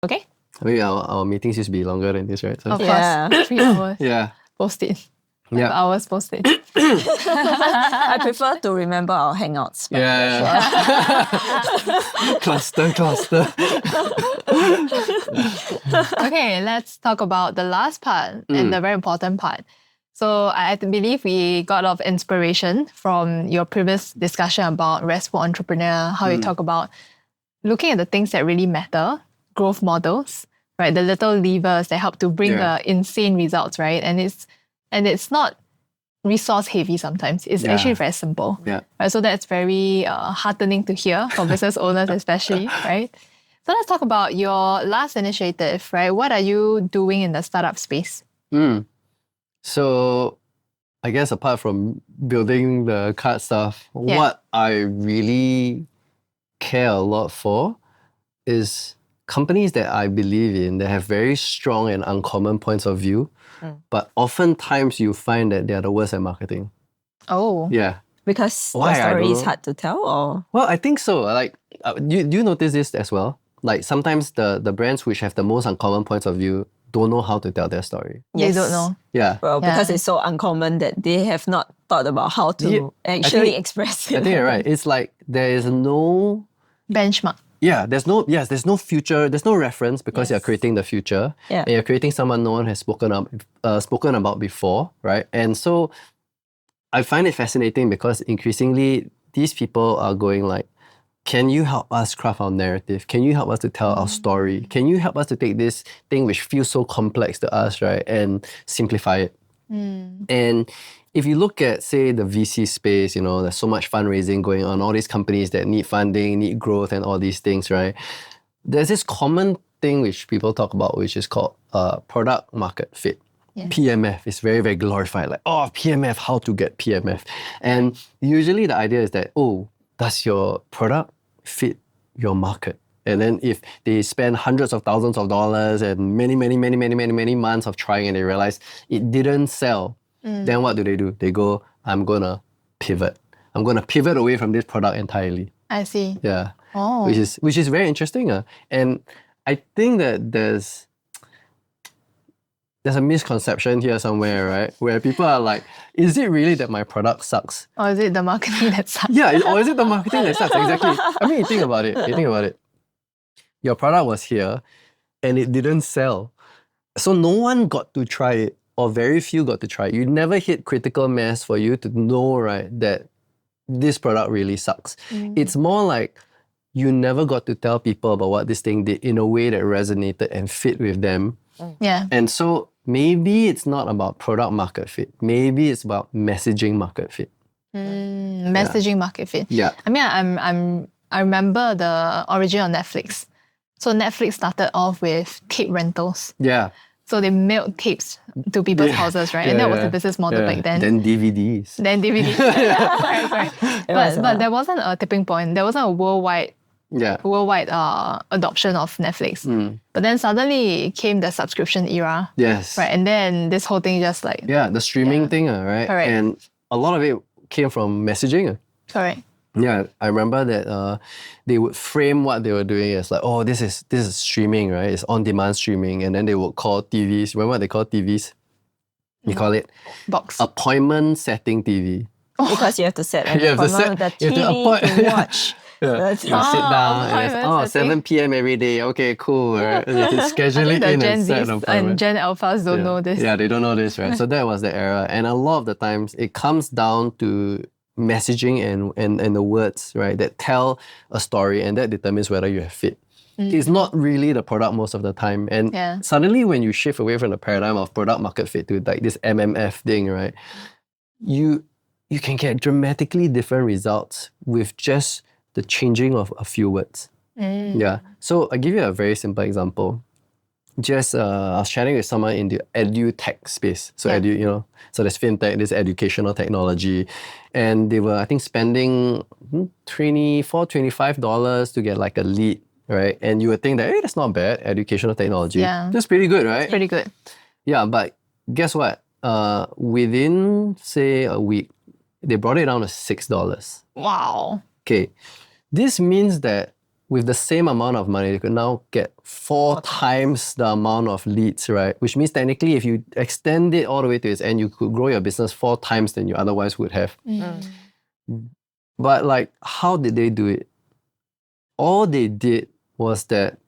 Okay? Maybe our meetings used to be longer than this, right? So, Of course. 3 hours. yeah. Post it. 5 Yeah. hours post it. I prefer to remember our hangouts. But Yeah. Cluster. Okay, let's talk about the last part and the very important part. So I believe we got a lot of inspiration from your previous discussion about RESTful Entrepreneur, how you talk about looking at the things that really matter, growth models, right? The little levers that help to bring the insane results, right? And it's not resource heavy sometimes. It's actually very simple. Yeah. Right? So that's very heartening to hear for business owners especially, right? So let's talk about your last initiative, right? What are you doing in the startup space? So I guess apart from building the card stuff, what I really care a lot for is companies that I believe in that have very strong and uncommon points of view, but oftentimes you find that they're the worst at marketing. Oh. Yeah. because Why? the I story don't is know. hard to tell, or Well, I think so. Like, do you notice this as well? Like sometimes the brands which have the most uncommon points of view don't know how to tell their story. They don't know. Yeah. well, because Yeah. it's so uncommon that they have not thought about how to Yeah, actually express it. I think you're right. It's like there is no Benchmark. there's no future, there's no reference because you're creating the future. Yeah. And you're creating someone no one has spoken about before, right? And so I find it fascinating because increasingly these people are going like, can you help us craft our narrative? Can you help us to tell our story? Can you help us to take this thing which feels so complex to us, right, and simplify it? And if you look at, say, the VC space, you know, there's so much fundraising going on, all these companies that need funding, need growth and all these things, right? There's this common thing which people talk about, which is called product market fit. PMF is very, very glorified. Like, oh, PMF, how to get PMF. And usually the idea is that, oh, does your product fit your market? And then if they spend hundreds of thousands of dollars and many months of trying and they realize it didn't sell, then what do? They go, I'm going to pivot. I'm going to pivot away from this product entirely. I see. Yeah. Oh. Which is very interesting. And I think that there's a misconception here somewhere, right? Where people are like, is it really that my product sucks? Or is it the marketing that sucks? Yeah, or is it the marketing that sucks? Exactly. I mean, you think about it. Your product was here and it didn't sell. So no one got to try it, or very few got to try it. You never hit critical mass for you to know, right, that this product really sucks. It's more like you never got to tell people about what this thing did in a way that resonated and fit with them. Yeah. And so maybe it's not about product market fit. Maybe it's about messaging market fit. Messaging market fit. Yeah. I mean, I remember the origin of Netflix. So Netflix started off with tape rentals. Yeah. So they mailed tapes to people's houses, right? And that was the business model back then. Then DVDs. Then DVD. Correct. But there wasn't a tipping point. There wasn't a worldwide adoption of Netflix. But then suddenly came the subscription era. Yes. Right. And then this whole thing just like... Yeah, the streaming thing, right? Correct. And a lot of it came from messaging. Correct. Yeah, I remember that they would frame what they were doing as like, oh, this is streaming, right? It's on-demand streaming. And then they would call TVs. Remember what they call TVs? You call it? Box. Appointment setting TV. Because you have to set an You have to appointment with the you have to TV appoint- to watch. Yeah. You sit down and it's 7 p.m. every day. Okay, cool. Right? You can schedule it The in Gen and set an Zs appointment. and Gen Alphas don't know this. Yeah, they don't know this, right? So that was the era. And a lot of the times it comes down to messaging and the words, right, that tell a story, and that determines whether you have fit. It's not really the product most of the time. And suddenly when you shift away from the paradigm of product market fit to like this MMF thing, right, you can get dramatically different results with just the changing of a few words. Yeah. So I'll give you a very simple example. Just I was chatting with someone in the edu-tech space. So so there's fintech, there's educational technology, and they were, I think, spending $24, $25 to get like a lead, right? And you would think that, hey, that's not bad, educational technology. Yeah. That's pretty good, right? It's pretty good. Yeah, but guess what? Within, say, a week, they brought it down to $6. Wow. Okay. This means that with the same amount of money, you could now get 4 times the amount of leads, right? Which means technically, if you extend it all the way to its end, you could grow your business 4 times than you otherwise would have. But like, how did they do it? All they did was that,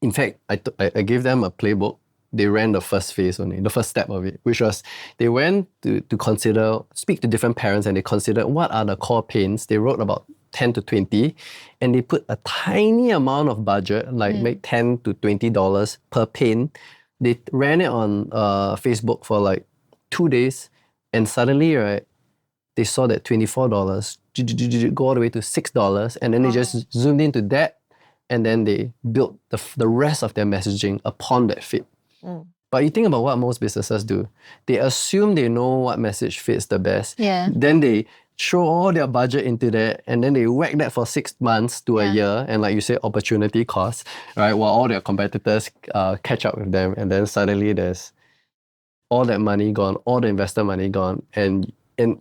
in fact, I gave them a playbook. They ran the first phase only, the first step of it, which was they went to speak to different parents, and they considered what are the core pains. They wrote about 10 to 20, and they put a tiny amount of budget, like make $10 to $20 per pain. They ran it on Facebook for like 2 days, and suddenly, right, they saw that $24 go all the way to $6, and then they just zoomed into that, and then they built the rest of their messaging upon that fit. But you think about what most businesses do. They assume they know what message fits the best. Yeah. Then they throw all their budget into that, and then they whack that for 6 months to a year, and like you say, opportunity cost, right? While all their competitors catch up with them, and then suddenly there's all that money gone, all the investor money gone, and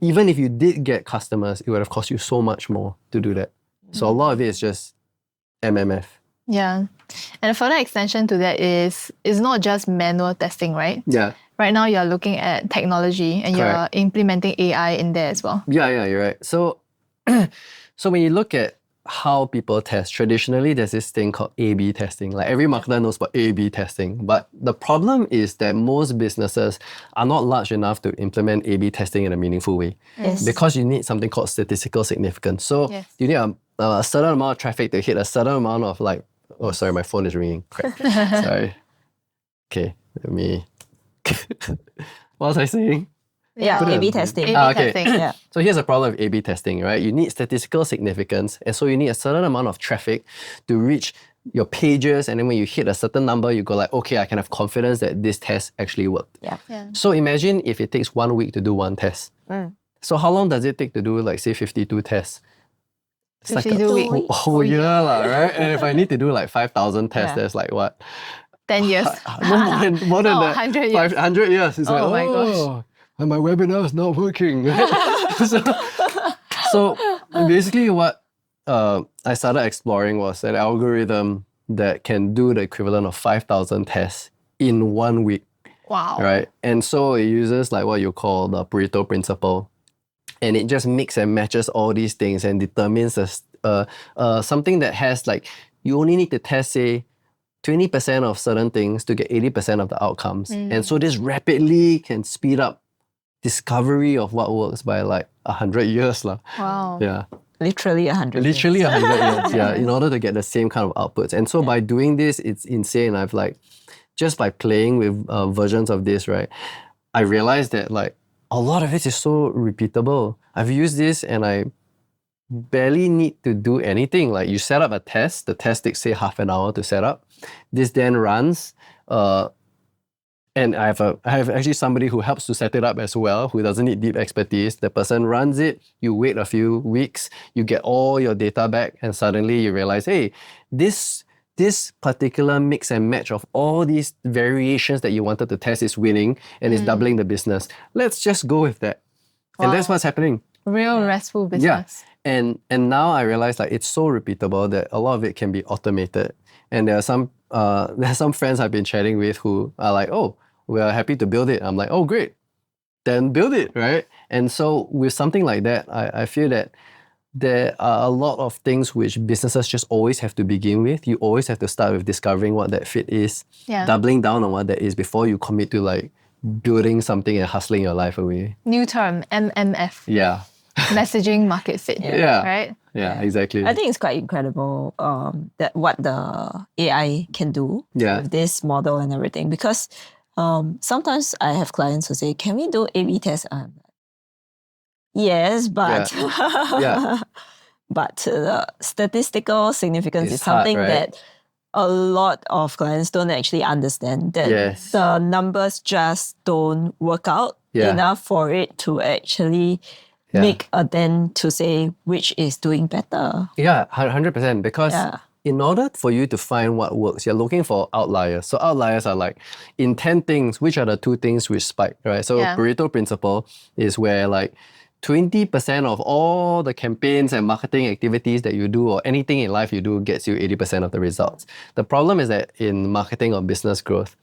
even if you did get customers, it would have cost you so much more to do that. So a lot of it is just MMF. Yeah. And a further extension to that is it's not just manual testing, right? Yeah. Right now you're looking at technology and Correct. you're implementing AI in there as well. Yeah, you're right. So, so when you look at how people test, traditionally there's this thing called A/B testing. Like every marketer knows about A/B testing. But the problem is that most businesses are not large enough to implement A/B testing in a meaningful way. Yes. Because you need something called statistical significance. So you need a certain amount of traffic to hit a certain amount of like, oh, sorry, my phone is ringing. Crap. Sorry. Okay, let me... What was I saying? Yeah, Put it A/B on- testing. A/B okay. testing. Yeah. So here's a problem with A/B testing, right? You need statistical significance, and so you need a certain amount of traffic to reach your pages, and then when you hit a certain number, you go like, okay, I can have confidence that this test actually worked. Yeah. Yeah. So imagine if it takes 1 week to do one test. So how long does it take to do like say 52 tests? It's 52 like weeks. a whole year, right? And if I need to do like 5,000 tests, Yeah. that's like what? 10 years. No, more than No, that. 100 years. 500 years. It's Oh like, my gosh. and my webinar is not working. so basically what I started exploring was an algorithm that can do the equivalent of 5,000 tests in 1 week, Wow. right? And so it uses like what you call the Pareto principle. And it just mix and matches all these things and determines something that has like, you only need to test, say, 20% of certain things to get 80% of the outcomes. And so this rapidly can speed up discovery of what works by like 100 years. Wow. Yeah. Literally 100 Literally years. 100 years, yeah, in order to get the same kind of outputs. And so by doing this, it's insane. I've like, just by playing with versions of this, right, I realized that like a lot of it is so repeatable. I've used this and I barely need to do anything. Like you set up a test, the test takes say half an hour to set up. This then runs, and I have actually somebody who helps to set it up as well, who doesn't need deep expertise. The person runs it, you wait a few weeks, you get all your data back, and suddenly you realize, hey, this particular mix and match of all these variations that you wanted to test is winning and is doubling the business. Let's just go with that. And that's what's happening. Real restful business. Yeah. And now I realize like it's so repeatable that a lot of it can be automated. And there are some friends I've been chatting with who are like, oh, we're happy to build it. I'm like, oh, great. Then build it, right? And so with something like that, I feel that there are a lot of things which businesses just always have to begin with. You always have to start with discovering what that fit is, doubling down on what that is before you commit to like building something and hustling your life away. New term, MMF. Yeah. Messaging market fit. Yeah. Right? Yeah, exactly. I think it's quite incredible that what the AI can do with this model and everything. Because sometimes I have clients who say, can we do A/B tests? Yes, but but the statistical significance is something hard, right? that a lot of clients don't actually understand, that the numbers just don't work out enough for it to actually make a dent to say which is doing better. Yeah, 100%. Because in order for you to find what works, you're looking for outliers. So outliers are like, in 10 things, which are the 2 things which spike, right? So Pareto principle is where like 20% of all the campaigns and marketing activities that you do or anything in life you do gets you 80% of the results. The problem is that in marketing or business growth,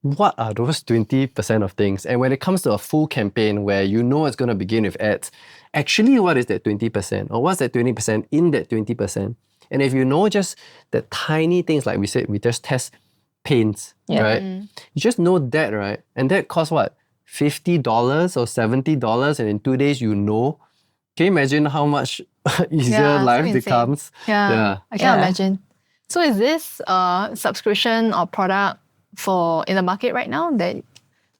what are those 20% of things? And when it comes to a full campaign where you know it's going to begin with ads, actually what is that 20%? Or what's that 20% in that 20%? And if you know just the tiny things, like we said, we just test paints, right? You just know that, right? And that costs what? $50 or $70, and in 2 days you know. Can you imagine how much easier life becomes? I can't imagine. So is this a subscription or product in the market right now?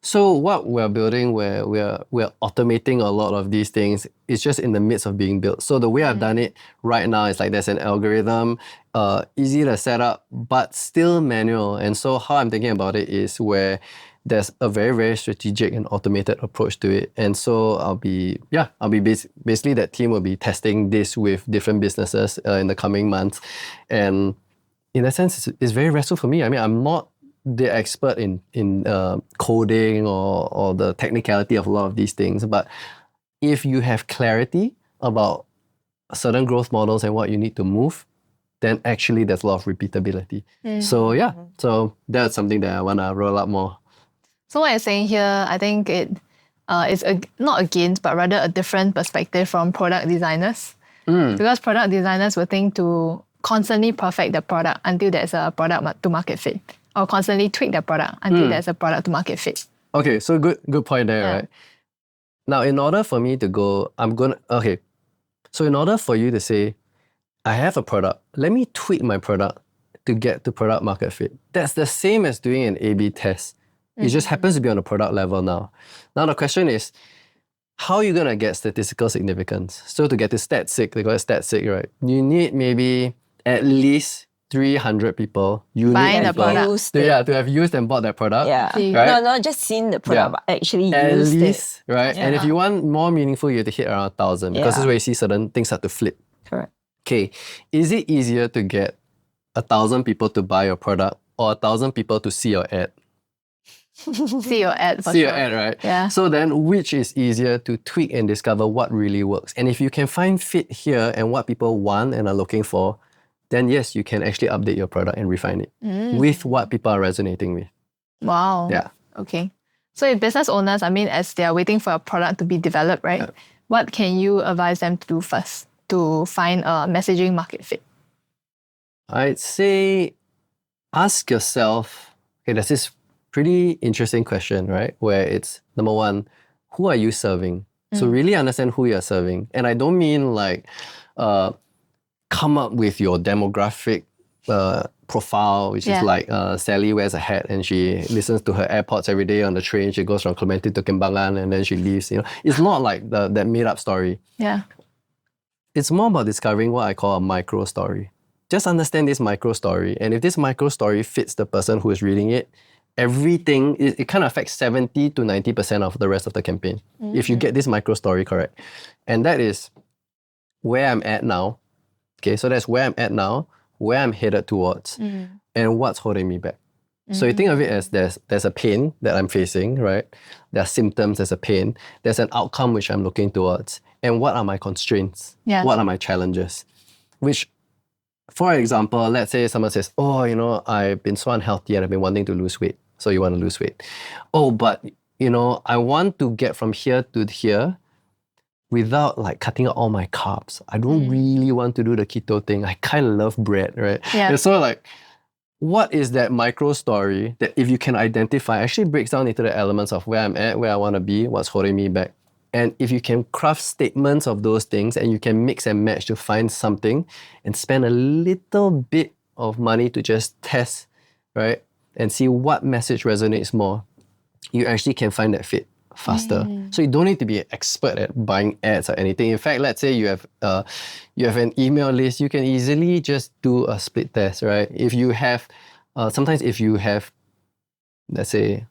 So what we're building, where we're automating a lot of these things, is just in the midst of being built. So the way I've done it right now is like there's an algorithm, easy to set up, but still manual. And so how I'm thinking about it is where there's a very, very strategic and automated approach to it. And so basically that team will be testing this with different businesses in the coming months. And in that sense, it's very restful for me. I mean, I'm not the expert in coding or the technicality of a lot of these things, but if you have clarity about certain growth models and what you need to move, then actually there's a lot of repeatability. So so that's something that I want to roll out more. So what you're saying here, I think it is not against, but rather a different perspective from product designers. Because product designers will think to constantly perfect the product until there's a product to market fit, or constantly tweak the product until there's a product to market fit. Okay, so good point there, right? Now, in order for me to go, so in order for you to say, I have a product, let me tweak my product to get to product market fit. That's the same as doing an A/B test. It just happens to be on a product level now. Now the question is, how are you going to get statistical significance? So to get to stat sig, they call it stat sig, right? You need maybe at least 300 people buying the product. To have used and bought that product. Yeah. Right? No, not just seen the product, but actually at used least, it. Right? Yeah. And if you want more meaningful, you have to hit around 1,000 because this is where you see certain things start to flip. Correct. Okay, is it easier to get 1,000 people to buy your product or 1,000 people to see your ad? See your ad for See sure. your ad, right? Yeah. So then which is easier to tweak and discover what really works? And if you can find fit here and what people want and are looking for, then yes, you can actually update your product and refine it with what people are resonating with. Wow. Yeah. Okay. So if business owners, as they are waiting for a product to be developed, right? What can you advise them to do first to find a messaging market fit? I'd say ask yourself, okay, there's this pretty interesting question, right? Where it's, number one, who are you serving? So really understand who you're serving. And I don't mean like come up with your demographic profile, which is like Sally wears a hat and she listens to her AirPods every day on the train. She goes from Clementi to Kembangan and then she leaves. It's not like that made up story. Yeah. It's more about discovering what I call a micro story. Just understand this micro story. And if this micro story fits the person who is reading it, everything, it kind of affects 70 to 90% of the rest of the campaign. If you get this micro story correct. And that is where I'm at now. Okay, so that's where I'm at now, where I'm headed towards, and what's holding me back. So you think of it as there's a pain that I'm facing, right? There are symptoms, there's a pain. There's an outcome which I'm looking towards. And what are my constraints? Yeah. What are my challenges? Which, for example, let's say someone says, I've been so unhealthy and I've been wanting to lose weight. So you want to lose weight. Oh, but, I want to get from here to here without like cutting out all my carbs. I don't really want to do the keto thing. I kind of love bread, right? Yeah. And so like, what is that micro story that if you can identify, actually breaks down into the elements of where I'm at, where I want to be, what's holding me back. And if you can craft statements of those things and you can mix and match to find something and spend a little bit of money to just test, right? And see what message resonates more, you actually can find that fit faster. So you don't need to be an expert at buying ads or anything. In fact, let's say you have an email list, you can easily just do a split test, right? If you have, sometimes if you have, let's say,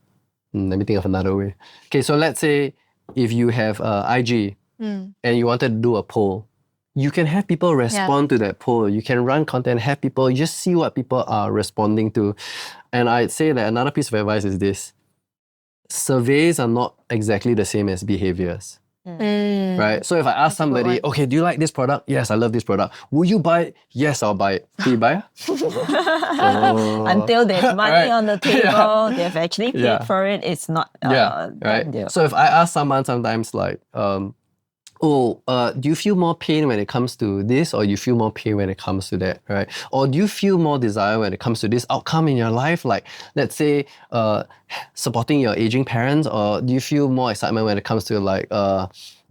let me think of another way. Okay, so let's say if you have IG and you wanted to do a poll, you can have people respond to that poll. You can run content, have people, you just see what people are responding to. And I'd say that another piece of advice is this. Surveys are not exactly the same as behaviors. Right? So if I ask somebody, okay, do you like this product? Yes, I love this product. Will you buy it? Yes, I'll buy it. Will you buy it? Until there's money on the table, they've actually paid for it. It's not right. deal. So if I ask someone sometimes like, do you feel more pain when it comes to this, or you feel more pain when it comes to that, right? Or do you feel more desire when it comes to this outcome in your life? Like, let's say, supporting your aging parents, or do you feel more excitement when it comes to like,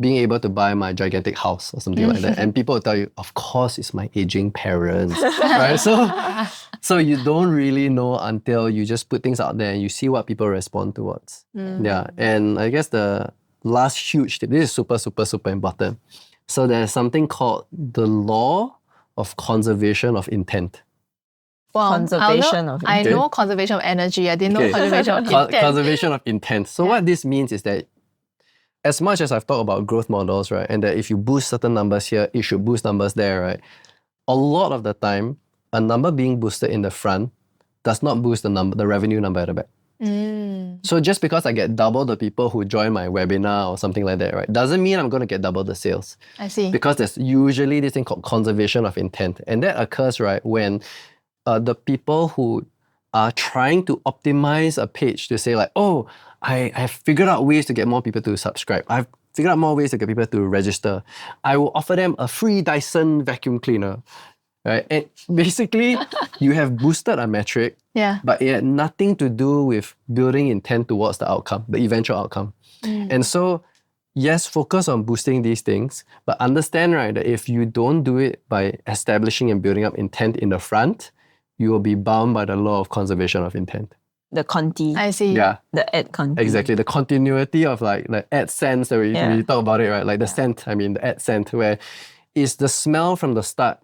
being able to buy my gigantic house or something like that? And people will tell you, of course, it's my aging parents, right? So you don't really know until you just put things out there and you see what people respond towards. Yeah, and I guess the last huge tip, this is super, super, super important. So there's something called the law of conservation of intent. Wow. Conservation of I know conservation of energy. I didn't know conservation of intent. Conservation of intent. So what this means is that as much as I've talked about growth models, right, and that if you boost certain numbers here, it should boost numbers there, right? A lot of the time, a number being boosted in the front does not boost the revenue number at the back. So just because I get double the people who join my webinar or something like that, right, doesn't mean I'm going to get double the sales. I see. Because there's usually this thing called conservation of intent. And that occurs, right, when the people who are trying to optimize a page to say like, oh, I have figured out ways to get more people to subscribe. I've figured out more ways to get people to register. I will offer them a free Dyson vacuum cleaner. Right? And basically, you have boosted a metric, but it had nothing to do with building intent towards the outcome, the eventual outcome. And so, yes, focus on boosting these things, but understand, right, that if you don't do it by establishing and building up intent in the front, you will be bound by the law of conservation of intent. The conti. I see. Yeah. The ad conti. Exactly. The continuity of like AdSense that we talk about it, right? Like the scent, the AdSense, where is the smell from the start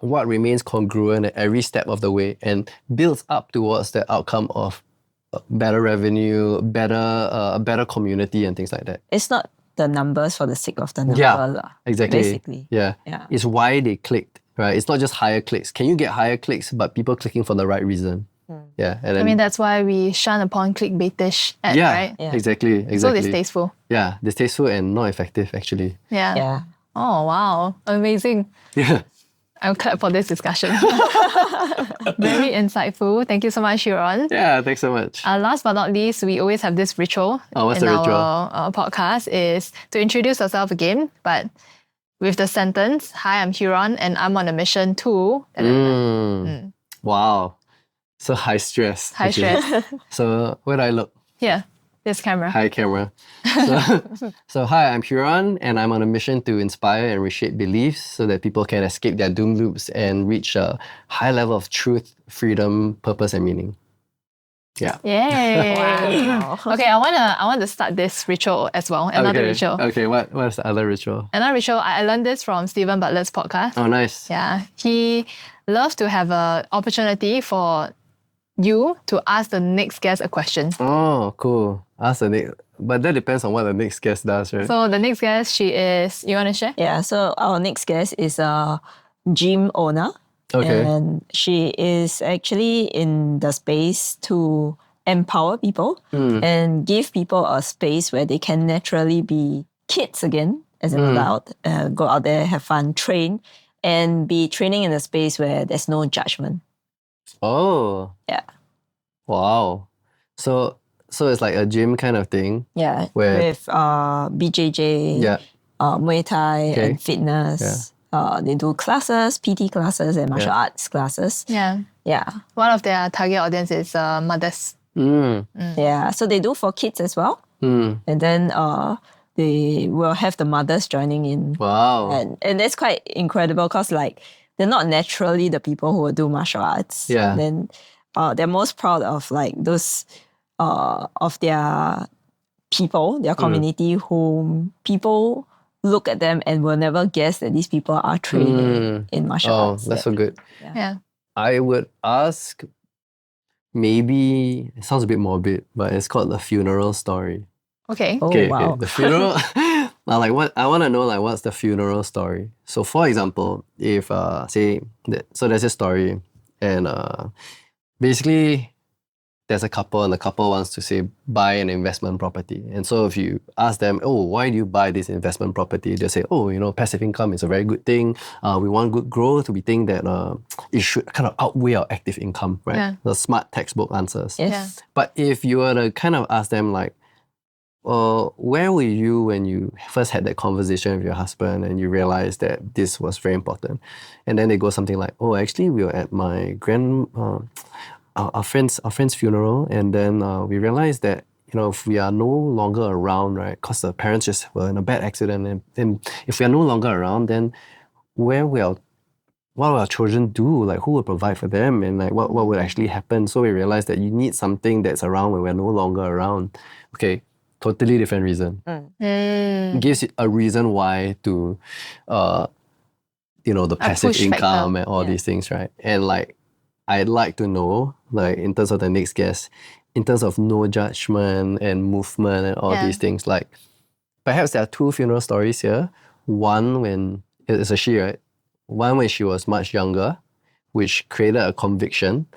what remains congruent at every step of the way and builds up towards the outcome of better revenue, a better community and things like that. It's not the numbers for the sake of the number. Exactly. Basically. Yeah. It's why they clicked, right? It's not just higher clicks. Can you get higher clicks, but people clicking for the right reason? Yeah. And then, that's why we shun upon clickbaitish ads, right? Yeah, exactly. So distasteful. Yeah, distasteful and not effective actually. Yeah. Oh, wow. Amazing. Yeah. I'm glad for this discussion. Very insightful. Thank you so much, Huron. Yeah, thanks so much. Last but not least, we always have this ritual what's the ritual? Our podcast is to introduce yourself again, but with the sentence, hi, I'm Huron and I'm on a mission to... Wow. So high stress. High stress. So where do I look? Here. This camera. Hi, camera. So hi, I'm Huron, and I'm on a mission to inspire and reshape beliefs so that people can escape their doom loops and reach a high level of truth, freedom, purpose, and meaning. Yeah. Yay! Wow. Okay, I want to start this ritual as well. Another ritual. Okay, what's the other ritual? Another ritual. I learned this from Stephen Butler's podcast. Oh, nice. Yeah, he loves to have an opportunity for you to ask the next guest a question. Oh, cool. Ask the next, but that depends on what the next guest does, right? So the next guest, she is, you want to share? Yeah, so our next guest is a gym owner. Okay. And she is actually in the space to empower people and give people a space where they can naturally be kids again as an adult, go out there, have fun, train, and be training in a space where there's no judgment. Oh. Yeah. Wow. So it's like a gym kind of thing. Yeah. Where with BJJ, Muay Thai and fitness. Yeah. They do classes, PT classes and martial arts classes. Yeah. Yeah. One of their target audience is mothers. Yeah. So they do for kids as well. And then they will have the mothers joining in. Wow. And that's quite incredible because like they're not naturally the people who will do martial arts. Yeah. Then they're most proud of like those of their people, their community, whom people look at them and will never guess that these people are trained in martial arts. Oh, that's so good. Yeah. I would ask, maybe, it sounds a bit morbid, but it's called the funeral story. Okay. Oh, wow. Okay. The funeral, now, like what I want to know, like what's the funeral story? So for example, if so there's a story and basically there's a couple and the couple wants to say buy an investment property. And so if you ask them, oh, why do you buy this investment property? They'll say, oh, passive income is a very good thing. We want good growth. We think that it should kind of outweigh our active income, right? Yeah. The smart textbook answers. Yes. Yeah. But if you were to kind of ask them like, where were you when you first had that conversation with your husband and you realized that this was very important? And then they go something like, oh, actually we were at my our friend's funeral, and then we realized that if we are no longer around, right, because the parents just were in a bad accident, and if we are no longer around, then what will our children do? Like, who will provide for them, and like what would actually happen? So we realized that you need something that's around when we're no longer around. Okay, totally different reason. Gives it a reason why to the passive income and all these things, right? And like, I'd like to know, like, in terms of the next guest, in terms of no judgment and movement and all these things, like, perhaps there are two funeral stories here. One when, it's a she, right? One when she was much younger, which created a conviction,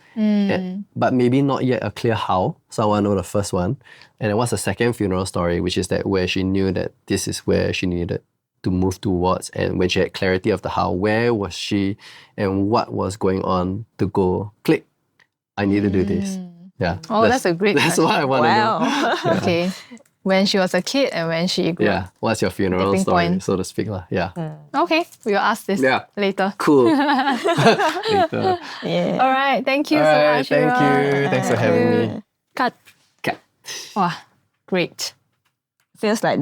but maybe not yet a clear how. So I want to know the first one. And then what's the second funeral story, which is that where she knew that this is where she needed to move towards, and when she had clarity of the how, where was she and what was going on to go click, I need to do this. Yeah. Oh, that's a great That's question. what I want to know. Wow. Okay. When she was a kid and when she grew up. What's your funeral Tipping story, point. so to speak? Yeah. Okay, we'll ask this later. Cool. Later. Yeah. All right, thank you All so right, much. thank Shira. you. Thanks for having me. Cut. Cut. Wow, great. Feels like